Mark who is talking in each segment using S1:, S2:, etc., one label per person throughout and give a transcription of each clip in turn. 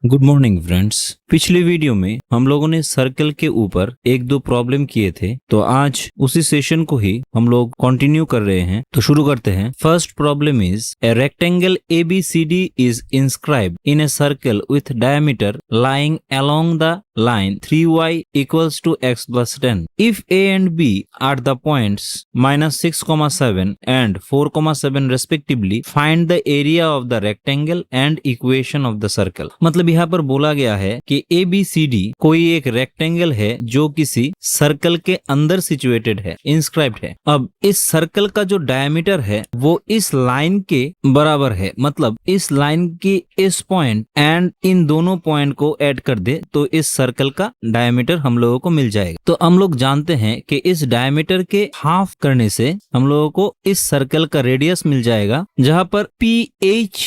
S1: Good morning friends. पिछले video में हम लोगों ने सर्कल के ऊपर एक दो प्रॉब्लम किए थे, तो आज उसी सेशन को ही हम लोग कंटिन्यू कर रहे हैं। तो शुरू करते हैं। First problem is a rectangle ABCD is inscribed in a circle with diameter lying along the line 3y equals to x plus 10. If A and B are the points minus 6,7 and 4,7 respectively, find the area of the rectangle and equation of the circle. मतलब यहाँ पर बोला गया है कि ABCD कोई एक rectangle है जो किसी सर्कल के अंदर सिचुएटेड है, इंस्क्राइब्ड है। अब इस सर्कल का जो डायमीटर है वो इस लाइन के बराबर है, मतलब इस लाइन की इस पॉइंट एंड इन दोनों पॉइंट को ऐड कर दे तो इस सर्कल का डायमीटर हम लोगों को मिल जाएगा। तो हम लोग जानते हैं कि इस डायमीटर के हाफ करने से हम लोगों को इस सर्कल का रेडियस मिल जाएगा, जहां पर PH,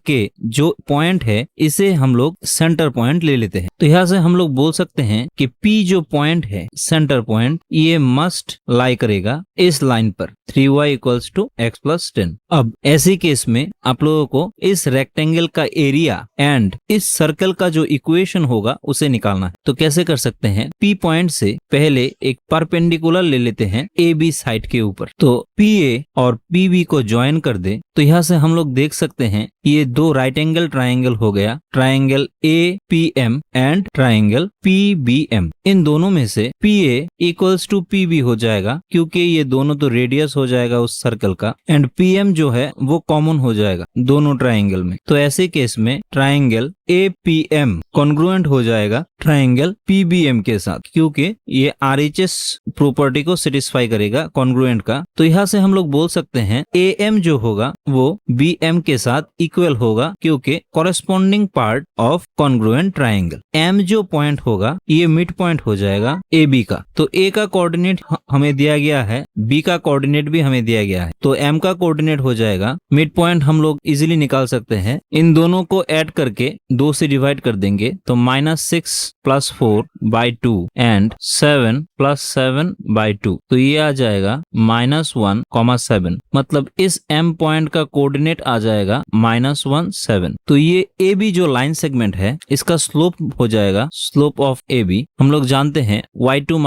S1: K जो पॉइंट है इसे हम लोग सेंटर पॉइंट ले लेते हैं। तो यहाँ से हम लोग बोल सकते हैं कि P जो पॉइंट है, सेंटर पॉइंट, ये मस्ट लाई करेगा इस लाइन पर 3y equals to x plus 10। अब ऐसे केस में आप लोगों को इस रेक्टेंगल का एरिया एंड इस सर्कल का जो इक्वेशन होगा उसे निकालना है। तो कैसे कर सकते हैं? P पॉइंट से पहले एक परपेंडिकुलर ले लेते हैं AB साइड के ऊपर। तो PA और PB को ज्वाइन कर दे तो यहाँ से हम लोग देख सकते हैं ये दो राइट एंगल ट्राइंगल हो गया, triangle APM and triangle PBM। इन दोनों में से PA इक्वल्स टू PB हो जाएगा क्योंकि ये दोनों तो रेडियस हो जाएगा उस सर्कल का, एंड PM जो है वो कॉमन हो जाएगा दोनों ट्राइंगल में। तो ऐसे केस में ट्राइंगल APM कॉन्ग्रुएंट हो जाएगा ट्राइंगल PBM के साथ, क्योंकि ये RHS प्रॉपर्टी को सेटिस्फाई करेगा कॉन्ग्रुएंट का। तो यहाँ से हम लोग बोल सकते हैं AM जो होगा वो BM के साथ इक्वल होगा क्योंकि corresponding part of congruent triangle. M जो पॉइंट होगा ये मिड पॉइंट हो जाएगा AB का। तो A का कोऑर्डिनेट हमें दिया गया है, B का कोऑर्डिनेट भी हमें दिया गया है, तो M का कोऑर्डिनेट हो जाएगा मिड पॉइंट। हम लोग इजीली निकाल सकते हैं, इन दोनों को ऐड करके 2 से डिवाइड कर देंगे तो -6 + 4 by 2 एंड 7 + 7 by 2, तो ये आ जाएगा -1,7। मतलब इस M पॉइंट का कोऑर्डिनेट आ जाएगा -1,7। तो ये AB जो लाइन सेगमेंट है इसका स्लोप हो जाएगा, स्लोप ऑफ AB हम लोग जानते हैं y2 -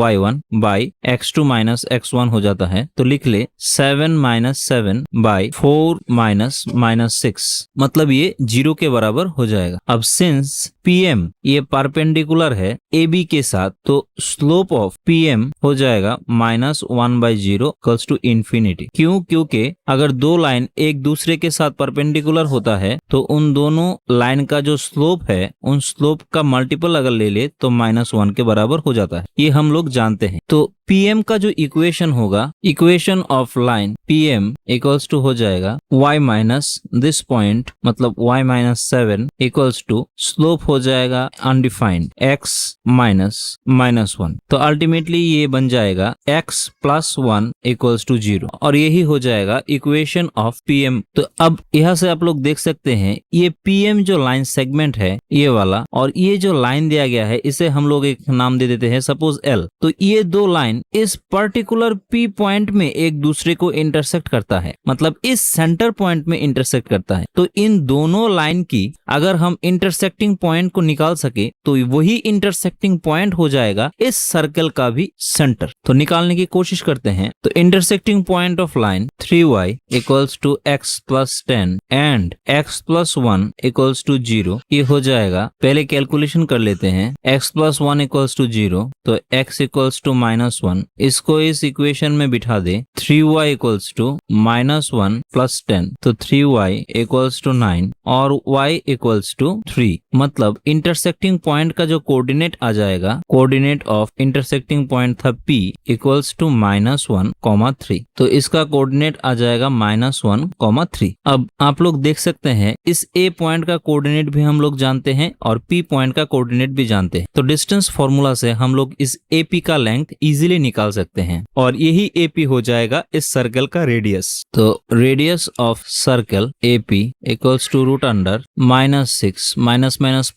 S1: y1 by x2 - x1 हो जाता है। तो लिख ले 7 - 7 by 4 - -6, मतलब ये 0 के बराबर हो जाएगा। अब सिंस PM ये परपेंडिकुलर है AB के साथ, तो स्लोप ऑफ PM हो जाएगा -1/0 इक्वल्स टू इन्फिनिटी। क्यों? क्योंकि अगर दो लाइन एक दूसरे के साथ परपेंडिकुलर होता है तो उन दोनों लाइन का जो स्लोप है उन स्लोप का मल्टीपल अगर ले ले तो -1 के बराबर हो जाता है, ये हम लोग जानते हैं। तो PM का जो इक्वेशन होगा, equation of line PM equals to हो जाएगा y माइनस दिस पॉइंट, मतलब y - 7 इक्वल्स टू स्लोप हो जाएगा अनडिफाइंड x माइनस -1। तो अल्टीमेटली ये बन जाएगा x + 1 इक्वल्स टू 0, और यही हो जाएगा इक्वेशन ऑफ PM। तो अब यहाँ से आप लोग देख सकते हैं ये PM जो लाइन सेगमेंट है ये वाला, और ये जो लाइन दिया गया है इसे हम लोग एक नाम दे देते हैं सपोज L। तो ये दो लाइन इस पर्टिकुलर P पॉइंट में एक दूसरे को इंटरसेक्ट करता है, मतलब इस सेंटर पॉइंट में इंटरसेक्ट करता है। तो इन दोनों लाइन की अगर हम इंटरसेक्टिंग पॉइंट को निकाल सके तो वही इंटरसेक्टिंग पॉइंट हो जाएगा इस सर्कल का भी सेंटर। तो निकालने की कोशिश करते हैं। तो intersecting point of line 3y equals to x + 10 and x + 1 equals to 0, ये हो जाएगा। पहले कैलकुलेशन कर लेते हैं। x + 1 इक्वल्स टू 0, तो x इक्वल्स टू -1, इसको इस इक्वेशन में बिठा दे। 3y इक्वल्स टू -1 + 10, तो 3y इक्वल्स टू 9 और y इक्वल्स टू 3। मतलब इंटरसेक्टिंग पॉइंट का जो कोऑर्डिनेट आ जाएगा, कोऑर्डिनेट ऑफ इंटरसेक्टिंग पॉइंट था P इक्वल्स टू -1,3, तो इसका कोऑर्डिनेट आ जाएगा -1,3। अब आप लोग देख सकते हैं इस A पॉइंट का कोऑर्डिनेट भी हम लोग जानते हैं और P पॉइंट का कोऑर्डिनेट भी जानते हैं। तो डिस्टेंस फॉर्मूला से हम लोग इस AP का लेंथ इजीली निकाल सकते हैं, और यही AP हो जाएगा इस सर्कल का रेडियस। तो radius of circle AP equals to √(-6 -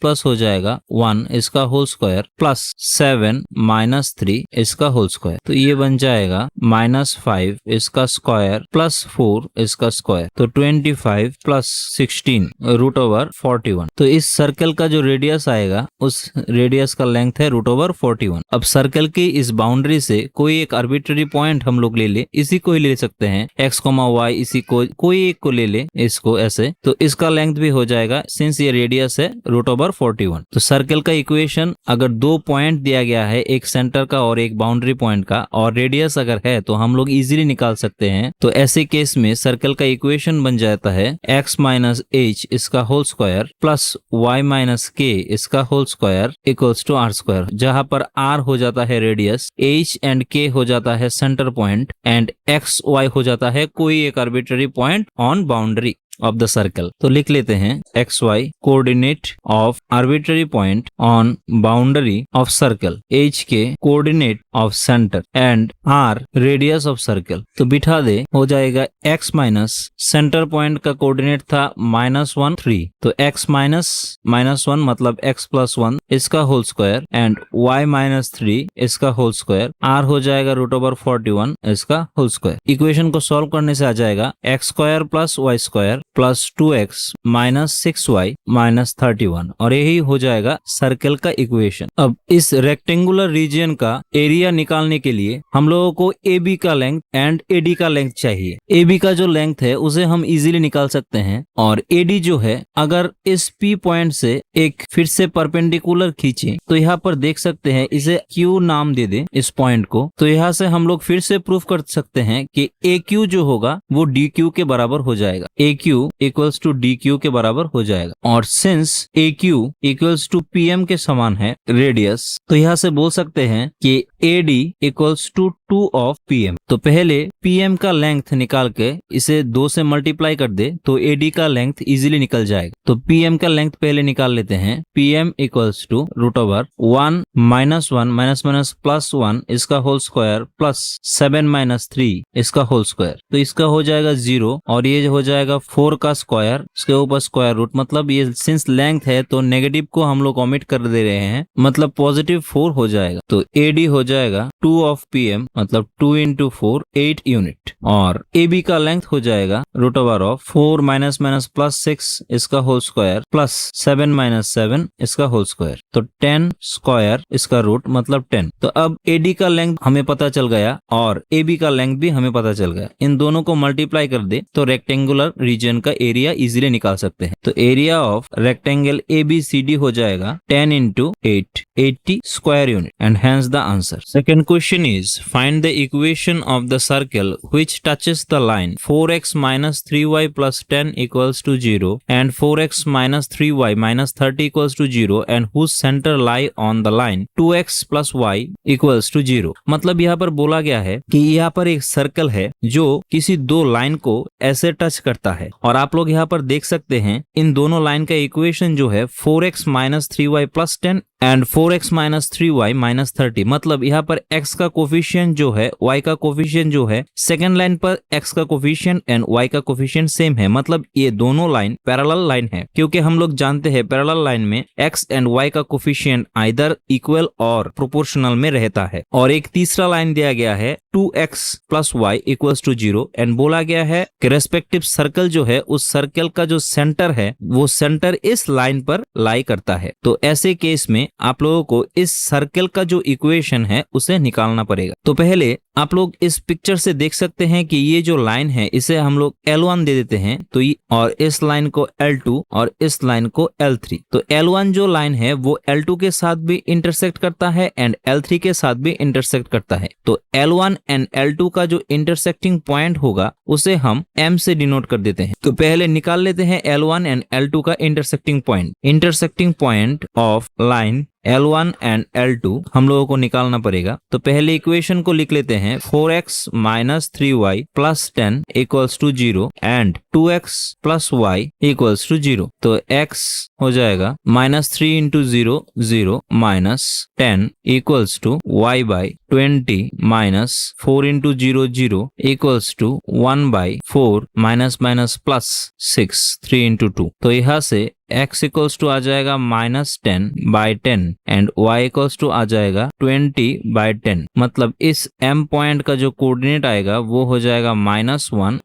S1: plus हो जाएगा 1 इसका होल स्क्वायर प्लस 7 माइनस 3 इसका होल स्क्वायर, तो ये बन जाएगा -5 इसका स्क्वायर प्लस 4 इसका स्क्वायर, तो 25 प्लस 16 रूट ओवर 41। तो इस सर्कल का जो रेडियस आएगा उस रेडियस का लेंथ है रूट ओवर 41। अब सर्कल की इस बाउंड्री से कोई एक आर्बिट्ररी पॉइंट हम लोग ले ले, इसी को ही ले सकते हैं x, y, इसी को कोई एक को ले ले, इसको ऐसे, तो इसका लेंथ भी हो जाएगा सिंस ये रेडियस है रूट ओवर 41। तो सर्कल का इक्वेशन अगर दो पॉइंट दिया गया है, एक सेंटर का और एक बाउंड्री पॉइंट का, और रेडियस अगर है तो हम लोग इजीली निकाल सकते हैं। तो ऐसे केस में सर्कल का इक्वेशन बन जाता है x माइनस h इसका whole square plus y minus k इसका whole square equals to r square, जहां पर r हो जाता है रेडियस, h एंड k हो जाता है center point, and x y हो जाता है कोई एक arbitrary point on boundary of the circle. तो लिख लेते हैं X Y coordinate of arbitrary point on boundary of circle, H K coordinate of center, and R radius of circle. तो बिठा दे, हो जाएगा एक्स माइनस सेंटर पॉइंट का कोऑर्डिनेट था -1 3, तो एक्स माइनस -1 मतलब एक्स प्लस 1 इसका whole square, and y minus 3 इसका होल स्क्वायर, r हो जाएगा रूट ओवर 41 इसका होल स्क्वायर। इक्वेशन को सॉल्व करने से आ जाएगा x square plus y square plus 2x minus 6y minus 31, और यही हो जाएगा सर्कल का इक्वेशन। अब इस रेक्टेंगुलर रीजन का एरिया निकालने के लिए हम लोगों को AB का लेंथ एंड AD का लेंथ चाहिए। AB का जो लेंथ है उसे हम इजीली निकाल सकते हैं, और AD जो है अगर इस P पॉइंट से एक फिर से परपेंडिकुलर खींचे तो यहाँ पर देख सकते हैं, इसे Q नाम दे दे इस पॉइंट को, तो यहाँ से हम लोग फिर से प्रूफ कर सकते हैं कि AQ जो होगा वो DQ के बराबर हो जाएगा, AQ इक्वल्स टू DQ के बराबर हो जाएगा। और since AQ equals to PM के समान है रेडियस, तो यहाँ से बोल सकते हैं कि AD equals to 2 of PM। तो पहले PM का लेंथ निकाल के इसे 2 से मल्टीप्लाई कर दे तो AD का लेंथ इजीली निकल जाएगा। तो PM का लेंथ पहले निकाल लेते हैं, PM equals to root over 1 minus 1 minus minus plus 1 इसका होल स्क्वायर प्लस 7 माइनस 3 इसका होल स्क्वायर, तो इसका हो जाएगा 0, और ये हो जाएगा 4 का स्क्वायर, इसके ऊपर स्क्वायर रूट, मतलब ये सिंस लेंथ है तो नेगेटिव को हम लोग ओमिट कर दे रहे हैं, मतलब पॉजिटिव 4 हो जाएगा। तो AD हो जाएगा 2 ऑफ PM मतलब 2 इंटू 4 8 यूनिट, और AB का लेंथ हो जाएगा root over of 4 minus minus plus 6 इसका होल स्क्वायर प्लस 7 माइनस 7 इसका होल स्क्वायर, तो 10 स्क्वायर इसका रूट मतलब 10। तो अब AD का लेंथ हमें पता चल गया और AB का लेंथ भी हमें पता चल गया, इन दोनों को मल्टीप्लाई कर दे तो रेक्टेंगुलर रीजन का एरिया इजीली निकाल सकते हैं। तो एरिया ऑफ रेक्टेंगल ABCD हो जाएगा 10 into 8 80 square unit, and hence the answer. Second question is find the equation of the circle which touches the line 4x minus 3y plus 10 equals to 0 and 4x minus 3y minus 30 equals to 0 and whose center lie on the line 2x plus y equals to 0। मतलब यहाँ पर बोला गया है कि यहाँ पर एक सर्कल है जो किसी दो लाइन को ऐसे टच करता है, और आप लोग यहाँ पर देख सकते हैं इन दोनों लाइन का इक्वेशन जो है 4x minus 3y plus 10 and 4x minus 3y minus 30, मतलब यहाँ पर x का कोफिशिएंट जो है y का कोफिशिएंट जो है, सेकंड लाइन पर x का कोफिशिएंट एंड y का कोफिशिएंट सेम है, मतलब ये दोनों लाइन पैरेलल लाइन है, क्योंकि हम लोग जानते हैं पैरेलल लाइन में x एंड y का कोफिशिएंट आइदर इक्वल और प्रोपोर्शनल में रहता है। और एक तीसरा लाइन दिया गया है 2x plus y equals to 0, and बोला गया है कि रेस्पेक्टिव सर्कल जो है उस सर्कल का जो सेंटर है वो सेंटर इस लाइन पर लाई करता है। तो ऐसे केस में आप लोगों को इस सर्कल का जो इक्वेशन है उसे निकालना पड़ेगा। तो पहले आप लोग इस पिक्चर से देख सकते हैं कि ये जो लाइन है इसे हम लोग L1 दे देते हैं, तो और इस लाइन को L2 और इस लाइन को L3। तो L1 जो लाइन है वो L2 के साथ भी इंटरसेक्ट करता है एंड L3 के साथ भी इंटरसेक्ट करता है। तो L1 एंड L2 का जो इंटरसेक्टिंग पॉइंट होगा उसे हम M से डिनोट कर देते हैं। तो पहले निकाल लेते हैं L1 एंड L2 का intersecting point of line L1 and L2 हम लोगों को निकालना पड़ेगा। तो पहले इक्वेशन को लिख लेते हैं 4x minus 3y plus 10 equals to 0 and 2x plus y equals to 0। तो x हो जाएगा -3 into 0 0 minus 10 equals to y by 20 minus 4 into 0 0 equals to 1 by 4 minus minus plus 6 3 into 2। तो यहाँ से x इक्वल्स टू आ जाएगा -10/10 and y equals to आ जाएगा 20/10। मतलब इस m पॉइंट का जो कोऑर्डिनेट आएगा वो हो जाएगा -1,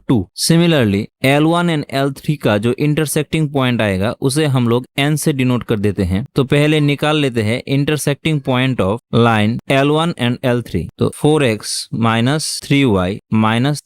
S1: 2। सिमिलरली L1 एंड L3 का जो इंटरसेक्टिंग पॉइंट आएगा उसे हम लोग n से डिनोट कर देते हैं। तो पहले निकाल लेते हैं intersecting point of line L1 and L3। तो 4x - 3y -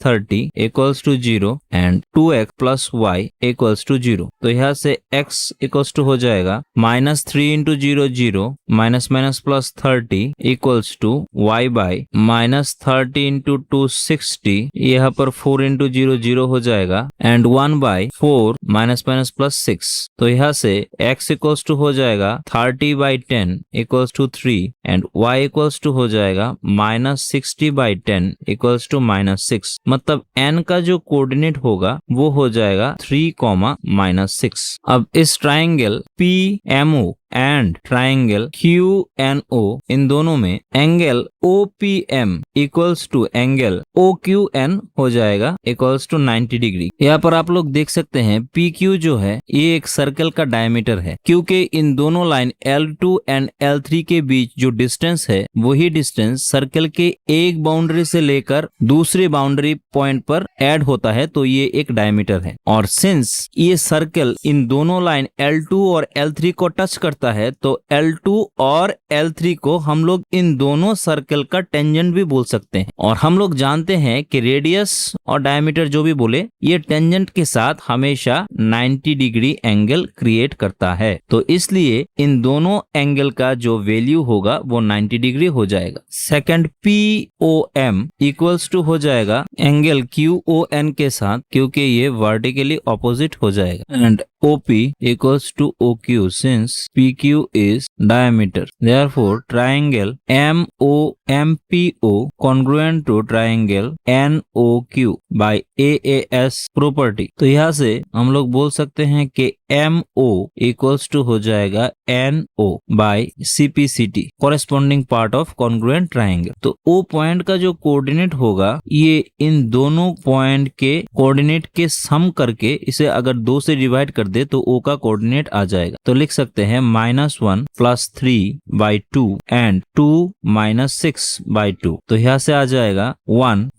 S1: 30 equals to 0 and 2x plus y equals to 0। तो यहाँ से x इक्वल्स टू हो जाएगा -3 into 0 0 minus plus 30 equals to y by -30 into 2 60। यहाँ पर 4 इंटू 0 0 हो जाएगा एंड 1/4 माइनस प्लस 6। तो यहाँ से x इक्वल्स टू हो जाएगा 30/10 equals to 3 and y equals to हो जाएगा -60/10 इक्वल्स टू -6। मतलब n का जो कोऑर्डिनेट होगा वो हो जाएगा 3, -6। अब इस triangle PMO and triangle QNO इन दोनों में angle OPM equals to angle OQN हो जाएगा इक्वल्स टू 90 डिग्री। यहाँ पर आप लोग देख सकते हैं PQ जो है ये एक सर्कल का डायमीटर है, क्योंकि इन दोनों लाइन L2 एंड L3 के बीच जो डिस्टेंस है वही डिस्टेंस सर्कल के एक बाउंड्री से लेकर दूसरे बाउंड्री पॉइंट पर ऐड होता है, तो ये एक डायमीटर है। और सिंस ये सर्कल इन दोनों लाइन L2 और L3 को टच करता है तो L2 और L3 को हम लोग इन दोनों सर्कल का टेंजेंट भी बोल सकते हैं। और हम लोग जानते हैं कि रेडियस और डायमीटर जो भी बोले ये टेंजेंट के साथ हमेशा 90 डिग्री एंगल क्रिएट करता है। तो इसलिए इन दोनों एंगल का जो वैल्यू होगा वो 90 डिग्री हो जाएगा। सेकंड POM इक्वल्स टू हो जाएगा एंगल QON के साथ, क्योंकि ये वर्टिकली ऑपोजिट हो जाएगा। And OP equals to OQ since PQ is diameter. Therefore, triangle MOMPO congruent to triangle NOQ by AAS property. तो यहाँ से हम लोग बोल सकते हैं कि MO equals to हो जाएगा NO by CPCT corresponding part of congruent triangle। तो O पॉइंट का जो कोऑर्डिनेट होगा ये इन दोनों पॉइंट के कोऑर्डिनेट के सम करके इसे अगर 2 से डिवाइड कर दे तो O का कोऑर्डिनेट आ जाएगा। तो लिख सकते हैं -1 + 3/2 एंड 2 - 6/2। तो यहाँ से आ जाएगा 1,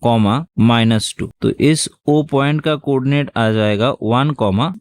S1: -2। तो इस O पॉइंट का कोऑर्डिनेट आ जाएगा 1,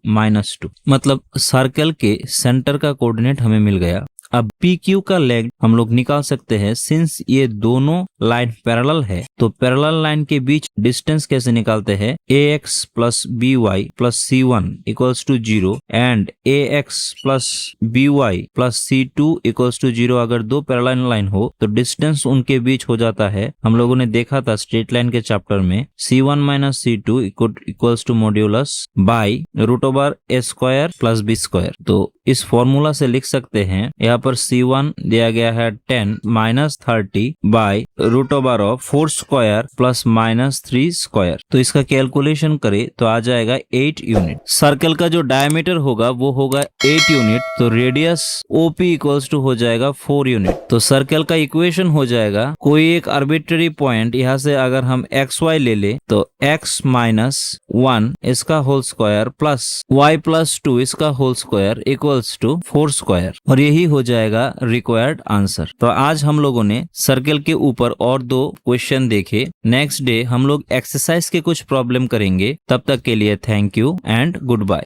S1: -2। मतलब सर्कल के सेंटर का कोऑर्डिनेट हमें मिल गया। अब PQ का लेग हम लोग निकाल सकते हैं। सिंस ये दोनों लाइन पैरेलल है तो पैरेलल लाइन के बीच डिस्टेंस कैसे निकालते हैं? AX + BY + C1 equals to 0 and AX + BY + C2 equals to 0। अगर दो पैरेलल लाइन हो तो डिस्टेंस उनके बीच हो जाता है, हम लोगों ने देखा था स्ट्रेट लाइन के चैप्टर में, C1 - C2 equals to modulus by √A² + B²। तो इस फॉर्मूला से लिख सकते हैं, यहाँ पर C1 दिया गया है 10 - 30 बाई √4² + -3²। तो इसका कैलकुलेशन करें तो आ जाएगा 8 यूनिट। सर्कल का जो डायमीटर होगा वो होगा 8 यूनिट। तो रेडियस OP इक्वल्स टू हो जाएगा 4 यूनिट। तो सर्कल का इक्वेशन हो जाएगा, कोई एक आर्बिट्ररी पॉइंट यहाँ से अगर हम XY ले ले तो x - 1 इसका होल स्क्वायर प्लस y + 2 इसका होल स्क्वायर इक्वल्स टू 4²। और यही हो जाएगा रिक्वायर्ड आंसर। तो आज हम लोगों ने सर्कल के ऊपर और 2 क्वेश्चन देखे। नेक्स्ट डे हम लोग एक्सरसाइज के कुछ प्रॉब्लम करेंगे। तब तक के लिए thank you and good bye.